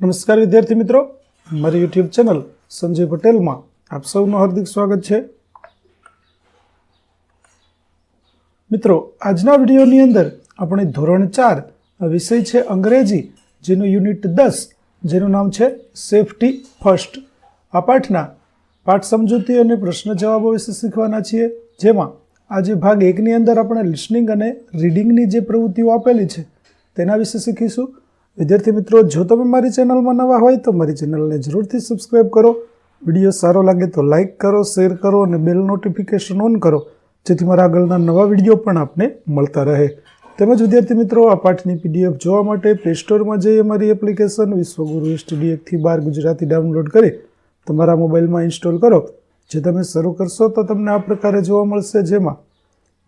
નમસ્કાર વિદ્યાર્થી મિત્રો, મારી યુટ્યુબ ચેનલ સંજય પટેલમાં આપ સૌનું હાર્દિક સ્વાગત છે. મિત્રો, આજના વિડીયોની અંદર આપણે ધોરણ 4 વિષય છે અંગ્રેજી, જેનું યુનિટ 10 જેનું નામ છે સેફટી ફર્સ્ટ. આ પાઠના પાઠ સમજૂતી અને પ્રશ્ન જવાબો વિશે શીખવાના છીએ, જેમાં આજે ભાગ 1 ની અંદર આપણે લિસનિંગ અને રીડિંગની જે પ્રવૃત્તિઓ આપેલી છે તેના વિશે શીખીશું. વિદ્યાર્થી મિત્રો, જો તમે મારી ચેનલમાં નવા હોય તો મારી ચેનલને જરૂરથી સબસ્ક્રાઈબ કરો. વિડીયો સારો લાગે તો લાઇક કરો, શેર કરો અને બેલ નોટિફિકેશન ઓન કરો, જેથી મારા આગળના નવા વિડીયો પણ આપને મળતા રહે. તેમજ વિદ્યાર્થી મિત્રો, આ પાઠની PDF જોવા માટે પ્લે સ્ટોરમાં જઈ અમારી એપ્લિકેશન વિશ્વગુરુ સ્ટડી 1-12 ગુજરાતી ડાઉનલોડ કરી તમારા મોબાઈલમાં ઇન્સ્ટોલ કરો. જે તમે શરૂ કરશો તો તમને આ પ્રકારે જોવા મળશે, જેમાં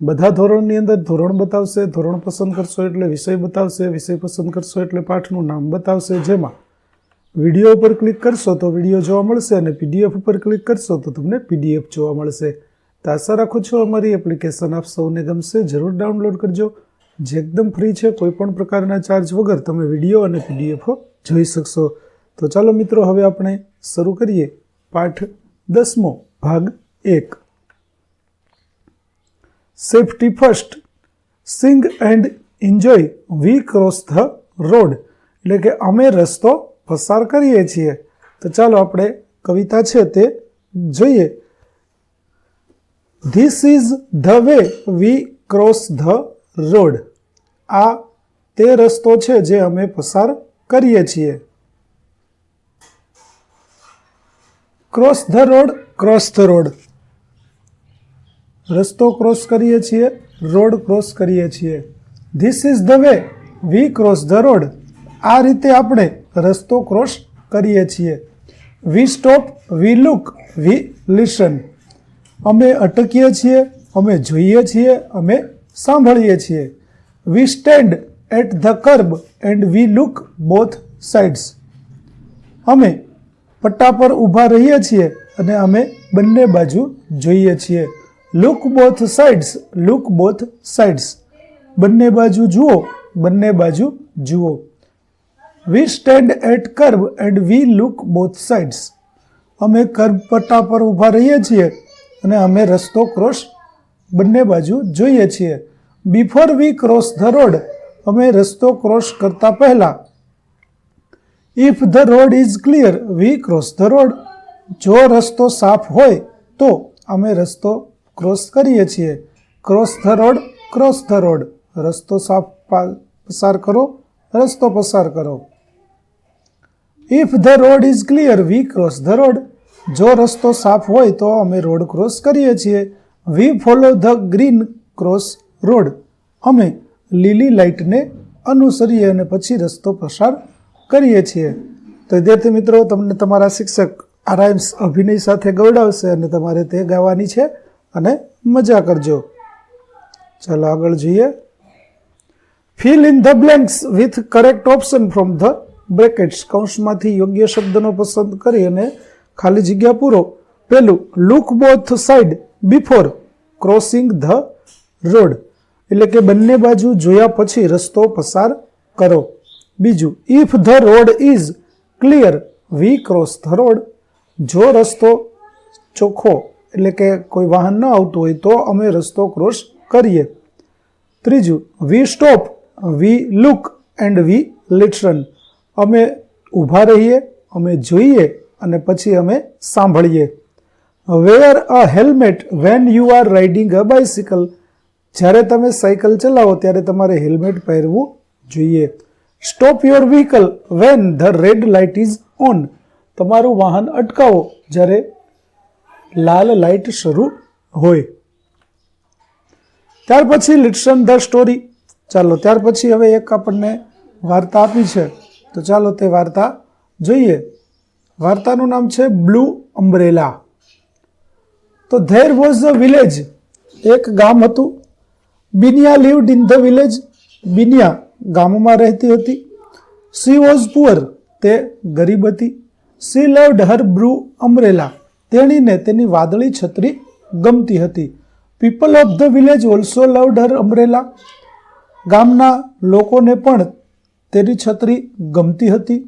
બધા ધોરણની અંદર ધોરણ બતાવશે, ધોરણ પસંદ કરશો એટલે વિષય બતાવશે, વિષય પસંદ કરશો એટલે પાઠનું નામ બતાવશે. જેમાં વિડીયો ઉપર ક્લિક કરશો તો વિડીયો જોવા મળશે અને PDF ઉપર ક્લિક કરશો તો તમને PDF જોવા મળશે. તો આશા રાખું છું અમારી એપ્લિકેશન આપ સૌને ગમશે. જરૂર ડાઉનલોડ કરજો, જે એકદમ ફ્રી છે. કોઈ પણ પ્રકારના ચાર્જ વગર તમે વિડીયો અને PDF જોઈ શકશો. તો ચાલો મિત્રો, હવે આપણે શરૂ કરીએ પાઠ 10મો ભાગ 1. Safety first. Sing and enjoy we cross the road. એટલે કે અમે રસ્તો પસાર કરીએ છીએ. તો ચાલો આપણે કવિતા છે તે જોઈએ. This is the way we cross the road. આ તે રસ્તો છે જે અમે પસાર કરીએ છીએ. Cross the road, cross the road. રસ્તો ક્રોસ કરીએ છીએ, રોડ ક્રોસ કરીએ છીએ. This is the way we cross the road. આ રીતે આપણે રસ્તો ક્રોસ કરીએ છીએ. We stop, we look, we listen. અમે અટકીએ છીએ, અમે જોઈએ છીએ, અમે સાંભળીએ છીએ. We stand at the kerb and we look both sides. અમે પટ્ટા પર ઊભા રહીએ છીએ અને અમે બંને બાજુ જોઈએ છીએ. Look both sides, look both sides. બંને બાજુ જુઓ, બંને બાજુ જુઓ. We stand at kerb and we look both sides. અમે કર્બ પટ્ટા પર ઊભા રહીએ છીએ અને અમે રસ્તો ક્રોસ બંને બાજુ જોઈએ છીએ. Before we cross the road. અમે રસ્તો ક્રોસ કરતા પહેલા. If the road is clear we cross the road. જો રસ્તો સાફ હોય તો અમે રસ્તો ક્રોસ કરીએ છીએ. Cross the road, cross the road. રસ્તો સાફ પસાર કરો, રસ્તો પસાર કરો. If the road is clear we cross the road. જો રસ્તો સાફ હોય તો અમે રોડ ક્રોસ કરીએ છીએ. We follow the green cross road. અમે લીલી લાઇટને અનુસરીએ અને પછી રસ્તો પસાર કરીએ છીએ. તો વિદ્યાર્થી મિત્રો, તમને તમારા શિક્ષક આ રાઇમ્સ અભિનય સાથે ગવડાવશે અને તમારે તે ગાવાની છે અને મજા કરજો. ચાલો આગળ જોઈએ. Fill in the blanks with correct option from the brackets. કૌંસમાંથી યોગ્ય શબ્દનો પસંદ કરી અને ખાલી જગ્યા પૂરો. પહેલું, look both side before crossing the road. એટલે કે બંને બાજુ જોયા પછી રસ્તો પસાર કરો. બીજું, if the road is clear we cross the road. જો રસ્તો ચોખ્ખો એટલે કે કોઈ વાહન ન આવતું હોય તો અમે રસ્તો ક્રોસ કરીએ. ત્રીજું, we stop, we look and we listen. અમે ઊભા રહીએ, અમે જોઈએ અને પછી અમે સાંભળીએ. Wear a helmet when you are riding a bicycle. જ્યારે તમે સાયકલ ચલાવો ત્યારે તમારે હેલ્મેટ પહેરવું જોઈએ. Stop your vehicle when the red light is on. તમારું વાહન અટકાવો જ્યારે લાલ લાઇટ શરૂ હોય. ત્યાર પછી લિસન ધ સ્ટોરી. ચાલો, ત્યાર પછી હવે એક આપણને વાર્તા આપી છે, તો ચાલો તે વાર્તા જોઈએ. વાર્તાનું નામ છે બ્લુ અમ્બ્રેલા. તો ધેર વોઝ અ વિલેજ. એક ગામ હતું. Binia lived in the village. Binia ગામમાં રહેતી હતી. She was poor. તે ગરીબ હતી. She loved her blue umbrella. તેણીને તેની વાદળી છત્રી ગમતી હતી. People of the village also loved her umbrella. ગામના લોકોને પણ તેની છત્રી ગમતી હતી.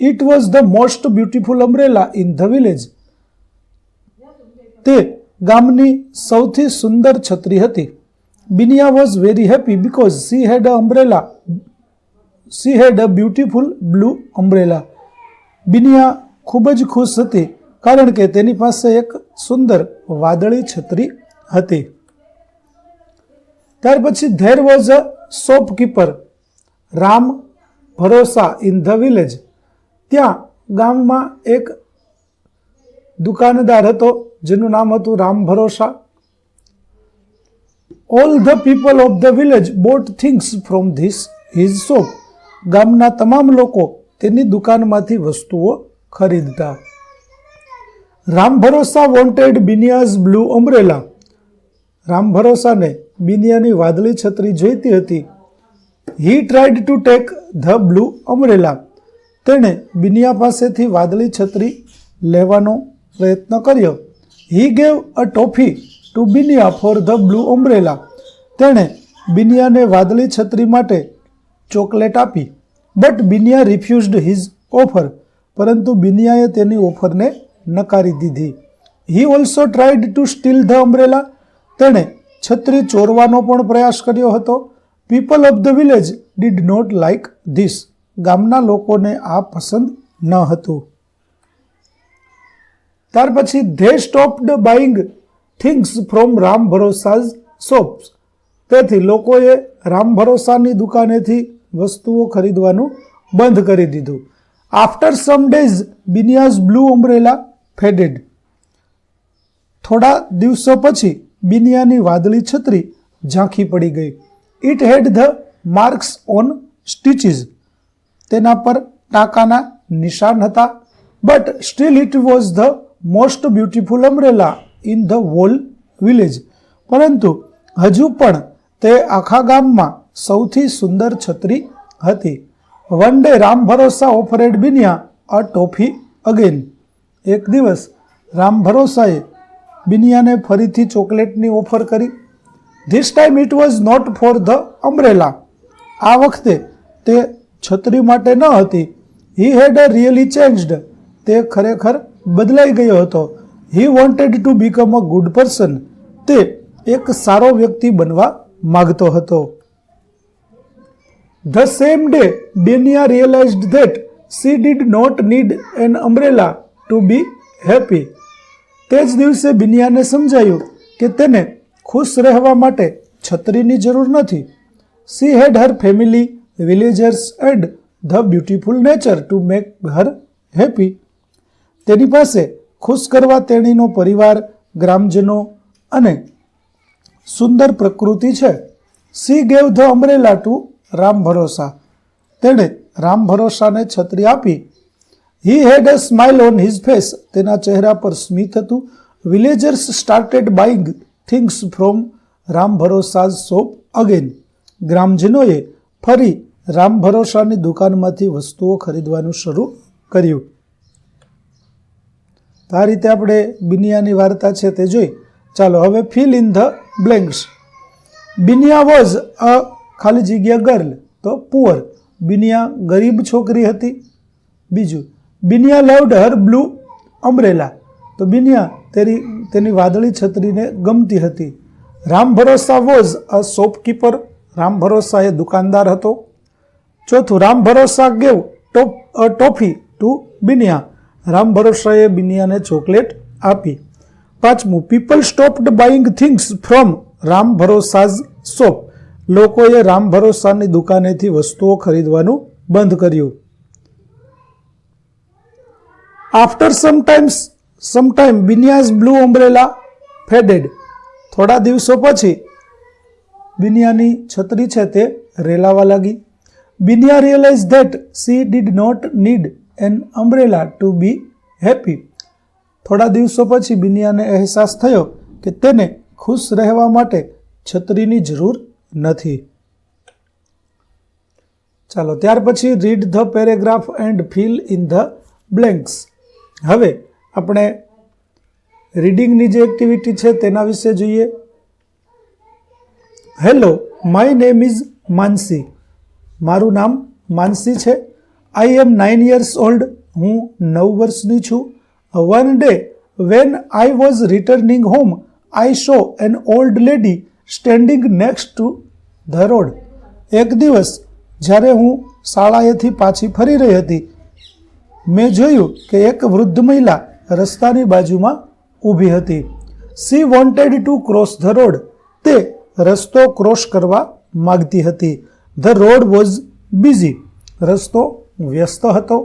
It was the most beautiful umbrella in the village. તે ગામની સૌથી સુંદર છત્રી હતી. Binia was very happy because she had a beautiful blue umbrella. Binya ખૂબ જ ખુશ હતી કારણ કે તેની પાસે એક સુંદર વાદળી છત્રી હતી. ત્યાર પછી there was a shopkeeper Ram Bharosa in the village. ત્યાં ગામમાં એક દુકાનદાર હતો જેનું નામ હતું Ram Bharosa. All the people of the village bought things from his shop. ગામના તમામ લોકો તેની દુકાનમાંથી વસ્તુઓ ખરીદતા. Ram Bharosa wanted Binia's blue umbrella. Ram ભરોસાને બિનિયાની વાદળી છત્રી જોઈતી હતી. He tried to take the blue umbrella. તેણે બિનિયા પાસેથી વાદળી છત્રી લેવાનો પ્રયત્ન કર્યો. હી gave a toffee to Binia for the blue umbrella. તેણે બિનિયાને વાદળી છત્રી માટે ચોકલેટ આપી. But Binia refused his offer. પરંતુ બિનિયાએ તેની ઓફરને નકારી દીધી. He also tried to steal the umbrella. તેણે છત્રી ચોરવાનો પણ પ્રયાસ કર્યો હતો. People of the village did not like this. ગામના લોકોને આ પસંદ ન હતું. ત્યાર પછી they stopped buying things from Ram Bharosa's shops. તેથી લોકોએ રામ ભરોસાની દુકાનેથી વસ્તુઓ ખરીદવાનું બંધ કરી દીધું. After some days Binya's blue umbrella faded. થોડા દિવસો પછી બિનિયાની વાદળી છત્રી ઝાંખી પડી ગઈ. It had the marks on stitches. તેના પર ટાંકાના નિશાન હતા. But still it was the most beautiful umbrella in the whole village. પરંતુ હજુ પણ તે આખા ગામમાં સૌથી સુંદર છત્રી હતી. One day Ram Bharosa offered Binya a toffee again. એક દિવસ રામ ભરોસાએ બિનિયાને ફરીથી ચોકલેટની ઓફર કરી. This time it was not for the umbrella. આ વખતે તે છત્રી માટે ન હતી. He had a really changed. તે ખરેખર બદલાઈ ગયો હતો. He wanted to become a good person. તે એક સારો વ્યક્તિ બનવા માગતો હતો. The same day Binya realised that she did not need an umbrella to be happy. તે જ દિવસે બિનિયાને સમજાયું કે તેને ખુશ રહેવા માટે છત્રીની જરૂર નથી. She had her family, villagers and the beautiful nature to make her happy. તેની પાસે ખુશ કરવા તેણીનો પરિવાર, ગ્રામજનો અને સુંદર પ્રકૃતિ છે. She gave the umbrella to Ram Bharosa. તેણે રામ ભરોસાને છત્રી આપી. He had a smile on his face. તેના ચહેરા પર સ્મિત હતું. Villagers started buying things from Ram Bharosa's shop again. ગ્રામજનોએ ફરી રામ ભરોસાની દુકાનમાંથી વસ્તુઓ ખરીદવાનું શરૂ કર્યું. આ રીતે આપણે બિનિયાની વાર્તા છે તે જોઈ. ચાલો હવે fill in the blanks. Binya was a ખાલી જગ્યા ગર્લ. તો પુઅર. બિનિયા ગરીબ છોકરી હતી. બીજું, Binia loved her blue umbrella. તો બિનિયા તેની વાદળી છત્રીને ગમતી હતી. Ram Bharosa was a shopkeeper. Ram Bharosa એ દુકાનદાર હતો. ચોથું, Ram Bharosa gave toffee to Binia. Ram ભરોસાએ બિનિયાને ચોકલેટ આપી. પાંચમું, people stopped buying things from Ram Bharosa's shop. લોકોએ રામ ભરોસાની દુકાનેથી વસ્તુઓ ખરીદવાનું બંધ કર્યું. After sometime Binia's blue umbrella faded. થોડા દિવસો પછી બિનિયાની છત્રી છે તે રેલાવા લાગી. Binia realise that she did not need an umbrella to be happy. થોડા દિવસો પછી બિનિયાને અહેસાસ થયો કે તેને ખુશ રહેવા માટે છત્રીની જરૂર નથી. ચાલો ત્યાર પછી read the paragraph and fill in the blanks. હવે આપણે રીડિંગની જે એક્ટિવિટી છે તેના વિશે જોઈએ. Hello, my name is Mansi. મારું નામ માનસી છે. આઈ એમ 9 years old. હું 9 વર્ષની છું. One day when I was returning home I so N old lady standing next to the road. એક દિવસ જ્યારે હું શાળાએથી પાછી ફરી રહી હતી, મેં જોયું કે એક વૃદ્ધ મહિલા રસ્તાની બાજુમાં ઊભી હતી. She wanted to cross the road. તે રસ્તો ક્રોસ કરવા માગતી હતી. The road was busy. રસ્તો વ્યસ્ત હતો.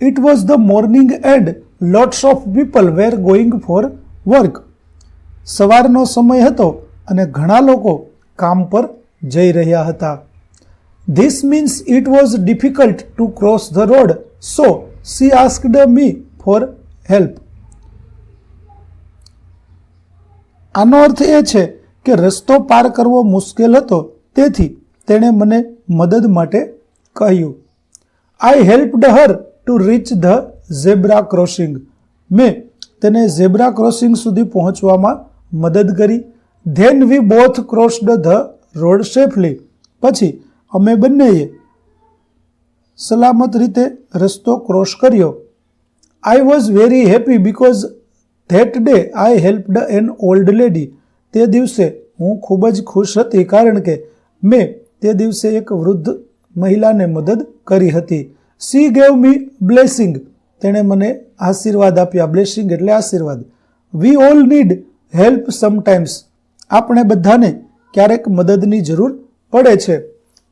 It was the morning and lots of people were going for work. સવારનો સમય હતો અને ઘણા લોકો કામ પર જઈ રહ્યા હતા. This means it was difficult to cross the road, so she asked me for help. આનો અર્થ એ છે કે રસ્તો પાર કરવો મુશ્કેલ હતો, તેથી તેણે મને મદદ માટે કહ્યું. I helped her to reach the zebra crossing. મેં તેને ઝેબ્રા ક્રોસિંગ સુધી પહોંચવામાં મદદ કરી. Then we both crossed the road safely. પછી અમે બંનેએ સલામત રીતે રસ્તો ક્રોસ કર્યો. I was very happy because that day I helped an old lady. તે દિવસે હું ખૂબ જ ખુશ હતી કારણ કે મેં તે દિવસે એક વૃદ્ધ મહિલાને મદદ કરી હતી. She gave me blessing. તેણે મને આશીર્વાદ આપ્યા. બ્લેસિંગ એટલે આશીર્વાદ. We all need help sometimes. આપણે બધાને ક્યારેક મદદની જરૂર પડે છે.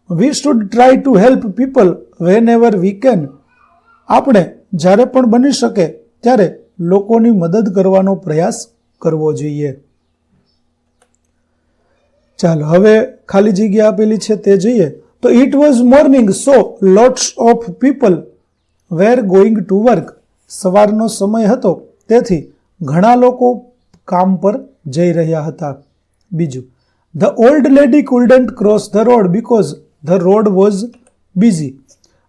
We should try to help people whenever we can. આપણે જ્યારે પણ બની શકે ત્યારે લોકોની મદદ કરવાનો પ્રયાસ કરવો જોઈએ. ચાલો હવે ખાલી જગ્યા આપેલી છે તે જોઈએ. તો it was morning so lots of people were going to work. સવારનો સમય હતો તેથી ઘણા લોકો કામ પર જઈ રહ્યા હતા. બીજું, the old lady couldn't cross the road because the road was busy.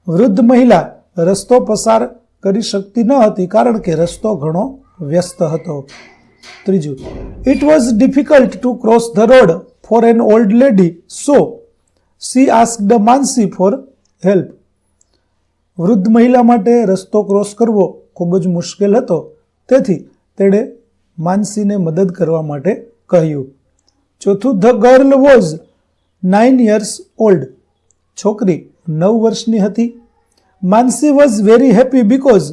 વૃદ્ધ મહિલા રસ્તો પસાર કરી શકતી ન હતી કારણ કે રસ્તો ઘણો વ્યસ્ત હતો. ત્રીજું, it was difficult to cross the road for an old lady so she asked Mansi for help. વૃદ્ધ મહિલા માટે રસ્તો ક્રોસ કરવો ખૂબ જ મુશ્કેલ હતો, તેથી તેણે માનસીને મદદ કરવા માટે કહ્યું. ચોથું, the girl was 9 years old. છોકરી 9 વર્ષની હતી. Mansi was very happy because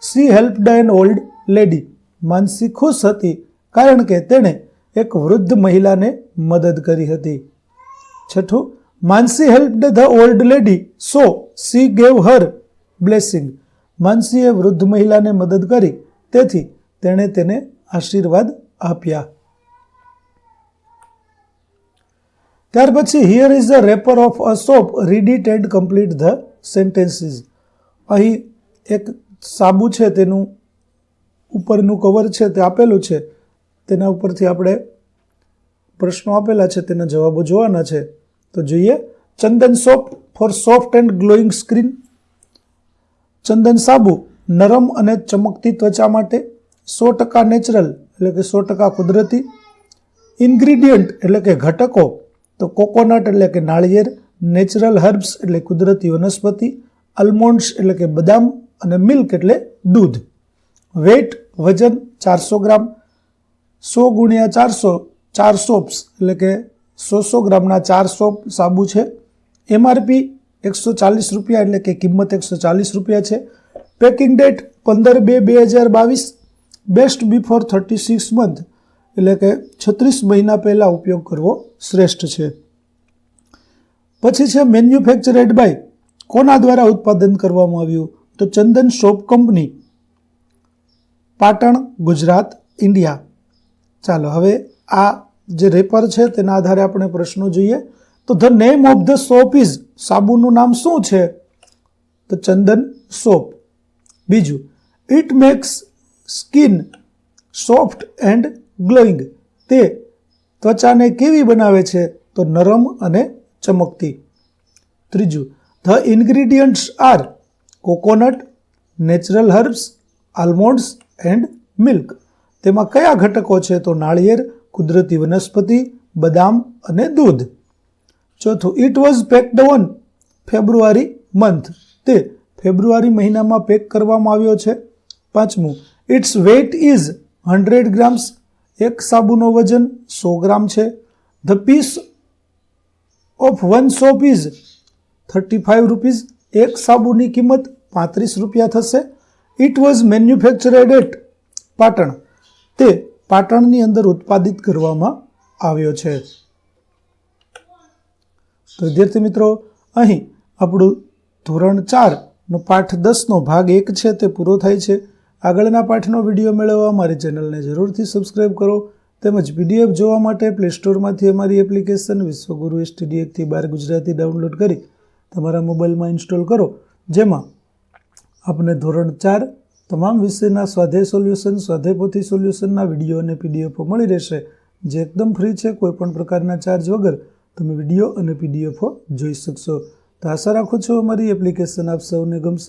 she helped an old lady. Mansi ખુશ હતી કારણ કે તેણે એક વૃદ્ધ મહિલાને મદદ કરી હતી. છઠ્ઠું, Mansi helped the old lady so she gave her blessing. માનસીએ વૃદ્ધ મહિલાને મદદ કરી તેથી તેણે તેને આશીર્વાદ આપ્યા. ત્યાર પછી here is the wrapper of a soap, read it and complete the sentences. અહીં એક સાબુ છે તેનું ઉપરનું કવર છે તે આપેલું છે, તેના ઉપરથી આપણે પ્રશ્નો આપેલા છે તેના જવાબો જોવાના છે. તો જોઈએ. Chandan soap for soft and glowing skin. Chandan સાબુ નરમ અને ચમકતી ત્વચા માટે. 100% નેચરલ એટલે કે 100% કુદરતી. ઇન્ગ્રીડિયન્ટ એટલે કે ઘટકો તો કોકોનટ એટલે કે નાળિયેર, નેચરલ હર્બ્સ એટલે કુદરતી વનસ્પતિ, આલ્મોન્ડ્સ એટલે કે બદામ અને મિલ્ક એટલે દૂધ. વેઇટ વજન 400 ગ્રામ. 100 ગુણ્યા 400 4 સોપ્સ એટલે કે 100 ગ્રામના 4 સોપ સાબુ છે. એમઆરપી 140 રૂપિયા એટલે કે કિંમત 140 રૂપિયા છે. Packing date 15/2/2022. Best before 36 month એટલે કે 36 મહિના પહેલાં ઉપયોગ કરવો શ્રેષ્ઠ છે. પછી છે મેન્યુફેક્ચરેડ બાય. કોના દ્વારા ઉત્પાદન કરવામાં આવ્યું? તો Chandan soap company, Patan, Gujarat, India. ચાલો હવે આ જે રેપર છે તેના આધારે આપણે પ્રશ્નો જોઈએ. તો the name of the soap is. સાબુનું નામ શું છે? તો ચંદન સોપ. બીજું, it makes skin soft and glowing. તે ત્વચાને કેવી બનાવે છે? તો નરમ અને ચમકતી. ત્રીજું, the ingredients are coconut, natural herbs, almonds and milk. તેમાં કયા ઘટકો છે? તો નાળિયેર, કુદરતી વનસ્પતિ, બદામ અને દૂધ. ચોથું, it was packed on February month. તે ફેબ્રુઆરી મહિનામાં પેક કરવામાં આવ્યો છે. 5મું, ઇટ્સ વેઇટ ઇઝ 100 ગ્રામ્સ. એક સાબુનો વજન 100 ગ્રામ છે. The piece of one soap is 35 rupees. એક સાબુની કિંમત 35 રૂપિયા થશે. It was manufactured at Patan. તે પાટણની અંદર ઉત્પાદિત કરવામાં આવ્યો છે. તો વિદ્યાર્થી મિત્રો, અહીં આપણું ધોરણ 4નો પાઠ 10નો ભાગ 1 છે તે પૂરો થાય છે. આગળના પાઠનો વિડીયો મેળવવા અમારી ચેનલને જરૂરથી સબસ્ક્રાઇબ કરો. તેમજ PDF જોવા માટે પ્લે સ્ટોરમાંથી અમારી એપ્લિકેશન વિશ્વગુરુ STD 1-12 ગુજરાતી ડાઉનલોડ કરી તમારા મોબાઈલમાં ઇન્સ્ટોલ કરો, જેમાં આપને ધોરણ 4 તમામ વિષયના સ્વાધ્યાય સોલ્યુશન, સ્વાધ્યાય પોથી સોલ્યુશનના વિડીયો અને PDF મળી રહેશે, જે એકદમ ફ્રી છે. કોઈપણ પ્રકારના ચાર્જ વગર તમે વિડીયો અને PDF જોઈ શકશો. તો આશા રાખું છું અમારી એપ્લિકેશન આપ સૌને ગમશે.